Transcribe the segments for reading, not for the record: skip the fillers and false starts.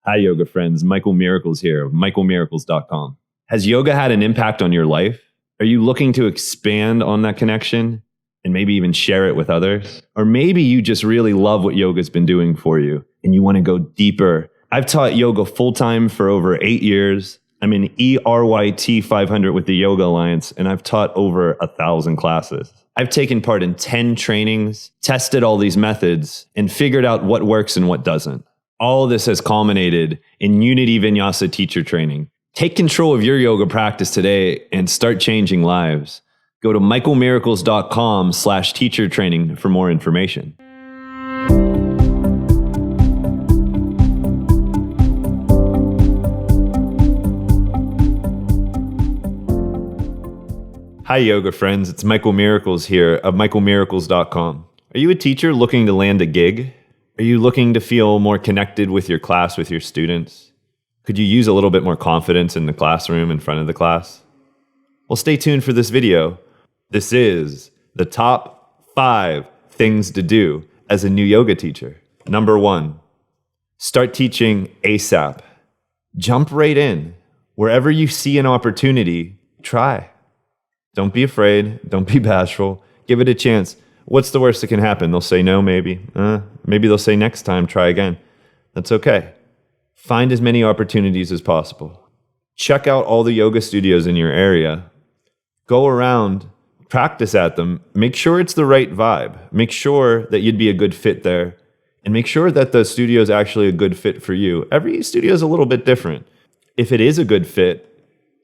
Hi, yoga friends. Michael Miracles here of michaelmiracles.com. Has yoga had an impact on your life? Are you looking to expand on that connection and maybe even share it with others? Or maybe you just really love what yoga's been doing for you and you want to go deeper. I've taught yoga full-time for over 8 years. I'm in ERYT 500 with the Yoga Alliance, and I've taught over 1,000 classes. I've taken part in 10 trainings, tested all these methods, and figured out what works and what doesn't. All of this has culminated in Unity Vinyasa teacher training. Take control of your yoga practice today and start changing lives. Go to michaelmiracles.com/teacher training for more information. Hi, yoga friends. It's Michael Miracles here of michaelmiracles.com. Are you a teacher looking to land a gig? Are you looking to feel more connected with your class, with your students? Could you use a little bit more confidence in the classroom, in front of the class? Well, stay tuned for this video. This is the top 5 things to do as a new yoga teacher. Number 1, start teaching ASAP. Jump right in. Wherever you see an opportunity, try. Don't be afraid. Don't be bashful. Give it a chance. What's the worst that can happen? They'll say no, maybe. Maybe they'll say next time, try again. That's okay. Find as many opportunities as possible. Check out all the yoga studios in your area. Go around, practice at them. Make sure it's the right vibe. Make sure that you'd be a good fit there. And make sure that the studio is actually a good fit for you. Every studio is a little bit different. If it is a good fit,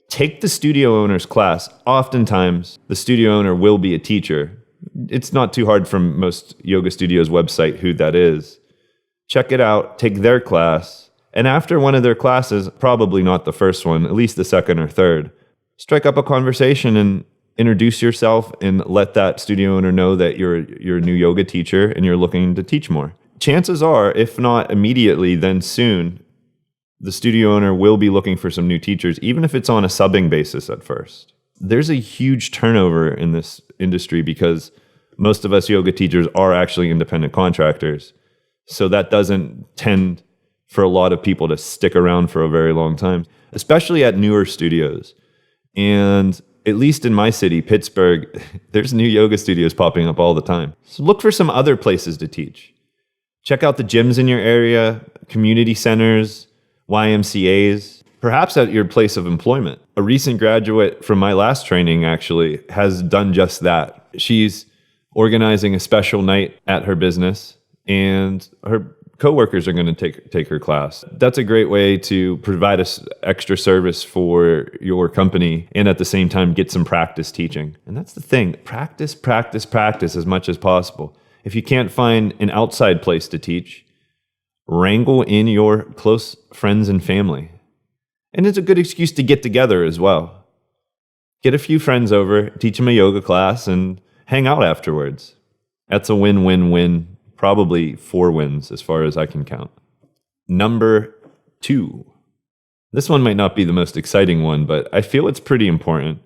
take the studio owner's class. Oftentimes, the studio owner will be a teacher. It's not too hard from most yoga studios' website who that is. Check it out, take their class, and after one of their classes, probably not the first one, at least the second or third, strike up a conversation and introduce yourself and let that studio owner know that you're a new yoga teacher and you're looking to teach more. Chances are, if not immediately, then soon, the studio owner will be looking for some new teachers, even if it's on a subbing basis at first. There's a huge turnover in this industry because most of us yoga teachers are actually independent contractors. So that doesn't tend for a lot of people to stick around for a very long time, especially at newer studios. And at least in my city, Pittsburgh, there's new yoga studios popping up all the time. So look for some other places to teach. Check out the gyms in your area, community centers, YMCAs, perhaps at your place of employment. A recent graduate from my last training actually has done just that. She's organizing a special night at her business and her coworkers are going to take her class. That's a great way to provide extra service for your company and at the same time get some practice teaching. And that's the thing, practice, practice, practice as much as possible. If you can't find an outside place to teach, wrangle in your close friends and family. And it's a good excuse to get together as well. Get a few friends over, teach them a yoga class, and hang out afterwards. That's a win-win-win, probably 4 wins as far as I can count. Number 2. This one might not be the most exciting one, but I feel it's pretty important.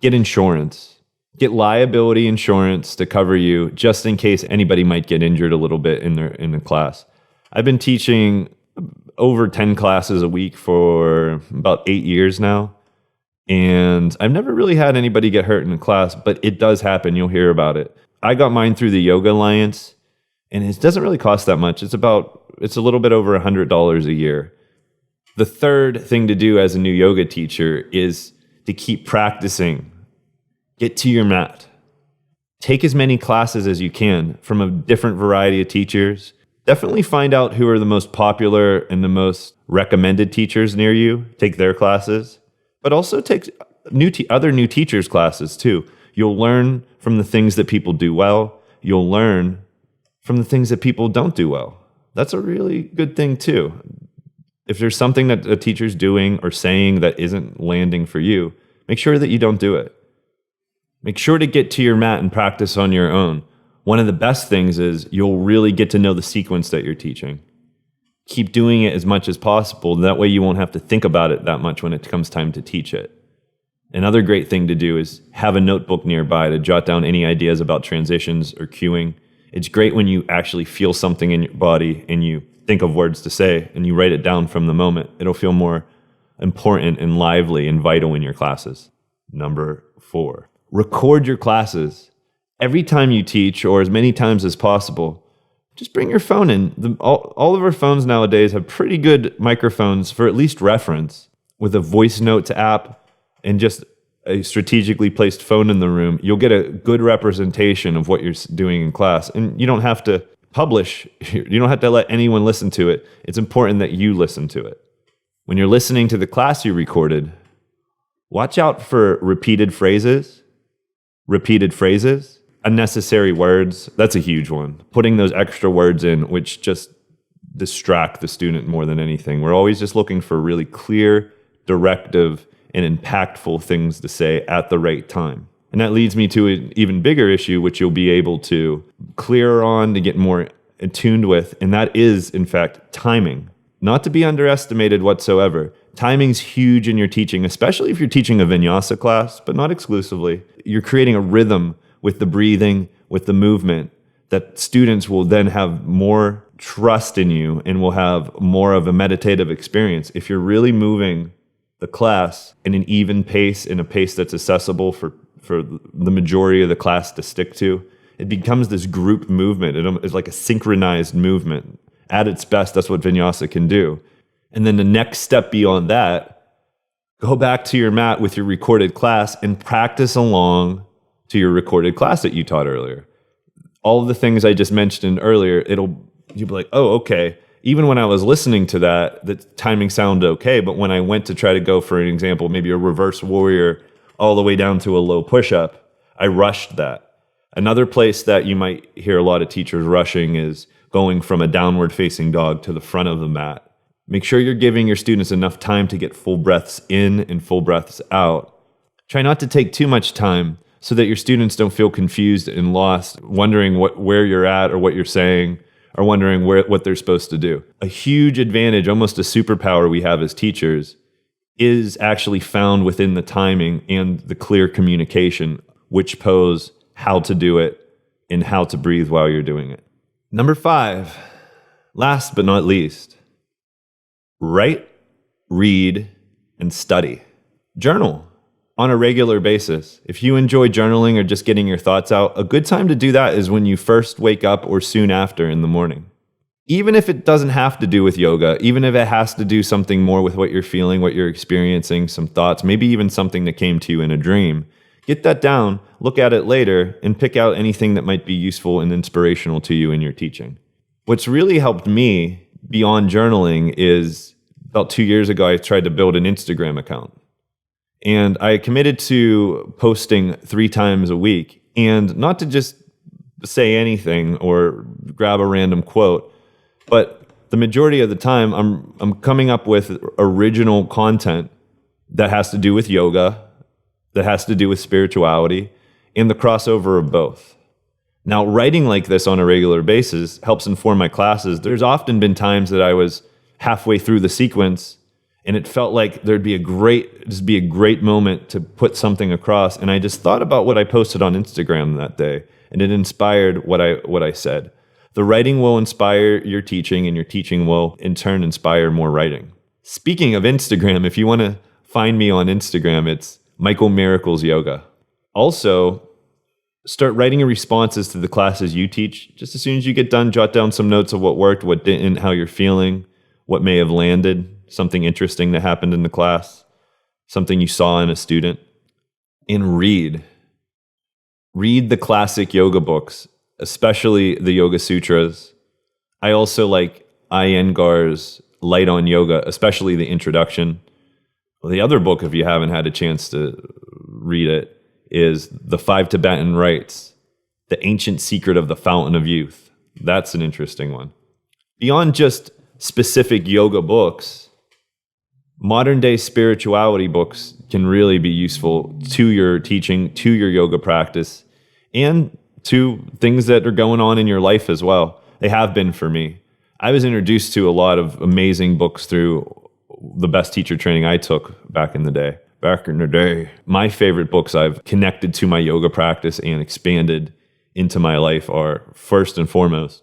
Get insurance. Get liability insurance to cover you just in case anybody might get injured a little bit in the class. I've been teaching over 10 classes a week for about 8 years now. And I've never really had anybody get hurt in a class, but it does happen. You'll hear about it. I got mine through the Yoga Alliance, and it doesn't really cost that much. It's a little bit over $100 a year. The third thing to do as a new yoga teacher is to keep practicing. Get to your mat. Take as many classes as you can from a different variety of teachers. Definitely find out who are the most popular and the most recommended teachers near you. Take their classes, but also take other new teachers' classes too. You'll learn from the things that people do well. You'll learn from the things that people don't do well. That's a really good thing too. If there's something that a teacher's doing or saying that isn't landing for you, make sure that you don't do it. Make sure to get to your mat and practice on your own. One of the best things is you'll really get to know the sequence that you're teaching. Keep doing it as much as possible. That way you won't have to think about it that much when it comes time to teach it. Another great thing to do is have a notebook nearby to jot down any ideas about transitions or cueing. It's great when you actually feel something in your body and you think of words to say and you write it down from the moment, it'll feel more important and lively and vital in your classes. Number 4, record your classes. Every time you teach, or as many times as possible, just bring your phone in. All of our phones nowadays have pretty good microphones for at least reference. With a voice notes app and just a strategically placed phone in the room, you'll get a good representation of what you're doing in class. And you don't have to publish. You don't have to let anyone listen to it. It's important that you listen to it. When you're listening to the class you recorded, watch out for repeated phrases, unnecessary words. That's a huge one. Putting those extra words in, which just distract the student more than anything. We're always just looking for really clear, directive, and impactful things to say at the right time. And that leads me to an even bigger issue, which you'll be able to clear on to get more attuned with. And that is, in fact, timing. Not to be underestimated whatsoever. Timing's huge in your teaching, especially if you're teaching a vinyasa class, but not exclusively. You're creating a rhythm with the breathing, with the movement, that students will then have more trust in you and will have more of a meditative experience. If you're really moving the class in an even pace, in a pace that's accessible for the majority of the class to stick to, it becomes this group movement. It's like a synchronized movement. At its best, that's what vinyasa can do. And then the next step beyond that, go back to your mat with your recorded class and practice along to your recorded class that you taught earlier. All of the things I just mentioned earlier, you'll be like, oh, okay. Even when I was listening to that, the timing sounded okay. But when I went to try to go, for an example, maybe a reverse warrior all the way down to a low push-up, I rushed that. Another place that you might hear a lot of teachers rushing is going from a downward facing dog to the front of the mat. Make sure you're giving your students enough time to get full breaths in and full breaths out. Try not to take too much time so that your students don't feel confused and lost, wondering where you're at or what you're saying, or wondering what they're supposed to do. A huge advantage, almost a superpower we have as teachers, is actually found within the timing and the clear communication, which pose, how to do it, and how to breathe while you're doing it. Number 5, last but not least, write, read, and study. Journal on a regular basis. If you enjoy journaling or just getting your thoughts out, a good time to do that is when you first wake up or soon after in the morning. Even if it doesn't have to do with yoga, even if it has to do something more with what you're feeling, what you're experiencing, some thoughts, maybe even something that came to you in a dream, get that down, look at it later, and pick out anything that might be useful and inspirational to you in your teaching. What's really helped me beyond journaling is about 2 years ago, I tried to build an Instagram account. And I committed to posting 3 times a week, and not to just say anything or grab a random quote, but the majority of the time I'm coming up with original content that has to do with yoga, that has to do with spirituality, and the crossover of both. Now, writing like this on a regular basis helps inform my classes. There's often been times that I was halfway through the sequence and it felt like there'd be a great moment to put something across. And I just thought about what I posted on Instagram that day, and it inspired what I said. The writing will inspire your teaching, and your teaching will in turn inspire more writing. Speaking of Instagram, if you want to find me on Instagram, it's Michael Miracles Yoga. Also, start writing your responses to the classes you teach. Just as soon as you get done, jot down some notes of what worked, what didn't, how you're feeling, what may have landed, something interesting that happened in the class, something you saw in a student. And read. Read the classic yoga books, especially the Yoga Sutras. I also like Iyengar's Light on Yoga, especially the introduction. Well, the other book, if you haven't had a chance to read it, is The 5 Tibetan Rites, The Ancient Secret of the Fountain of Youth. That's an interesting one. Beyond just specific yoga books, modern day spirituality books can really be useful to your teaching, to your yoga practice, and to things that are going on in your life as well. They have been for me. I was introduced to a lot of amazing books through the best teacher training I took back in the day. My favorite books I've connected to my yoga practice and expanded into my life are, first and foremost,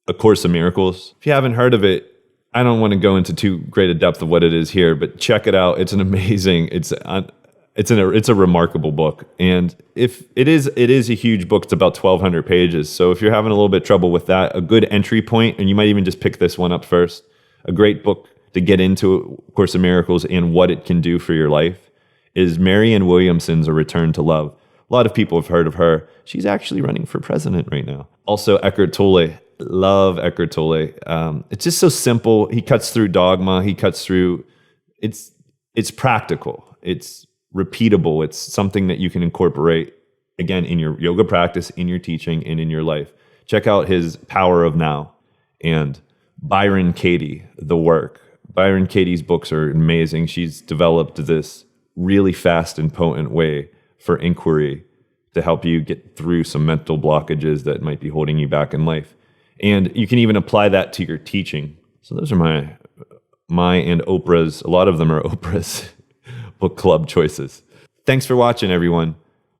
A Course in Miracles. If you haven't heard of it, I don't want to go into too great a depth of what it is here, but check it out. It's an amazing, it's a remarkable book. And if it is a huge book. It's about 1,200 pages. So if you're having a little bit of trouble with that, a good entry point, and you might even just pick this one up first, a great book to get into A Course in Miracles and what it can do for your life, is Marianne Williamson's A Return to Love. A lot of people have heard of her. She's actually running for president right now. Also, Eckhart Tolle. Love Eckhart Tolle. It's just so simple. He cuts through dogma. He cuts through, it's practical. It's repeatable. It's something that you can incorporate, again, in your yoga practice, in your teaching, and in your life. Check out his Power of Now and Byron Katie, The Work. Byron Katie's books are amazing. She's developed this really fast and potent way for inquiry to help you get through some mental blockages that might be holding you back in life. And you can even apply that to your teaching. So those are my and Oprah's, a lot of them are Oprah's book club choices. Thanks for watching, everyone.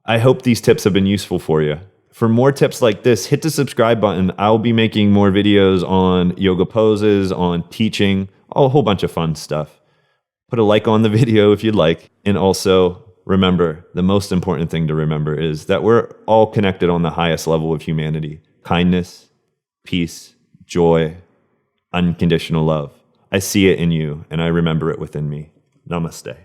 I hope these tips have been useful for you. For more tips like this, hit the subscribe button. I'll be making more videos on yoga poses, on teaching, a whole bunch of fun stuff. Put a like on the video if you'd like. And also, remember, the most important thing to remember is that we're all connected on the highest level of humanity. Kindness, peace, joy, unconditional love. I see it in you, and I remember it within me. Namaste.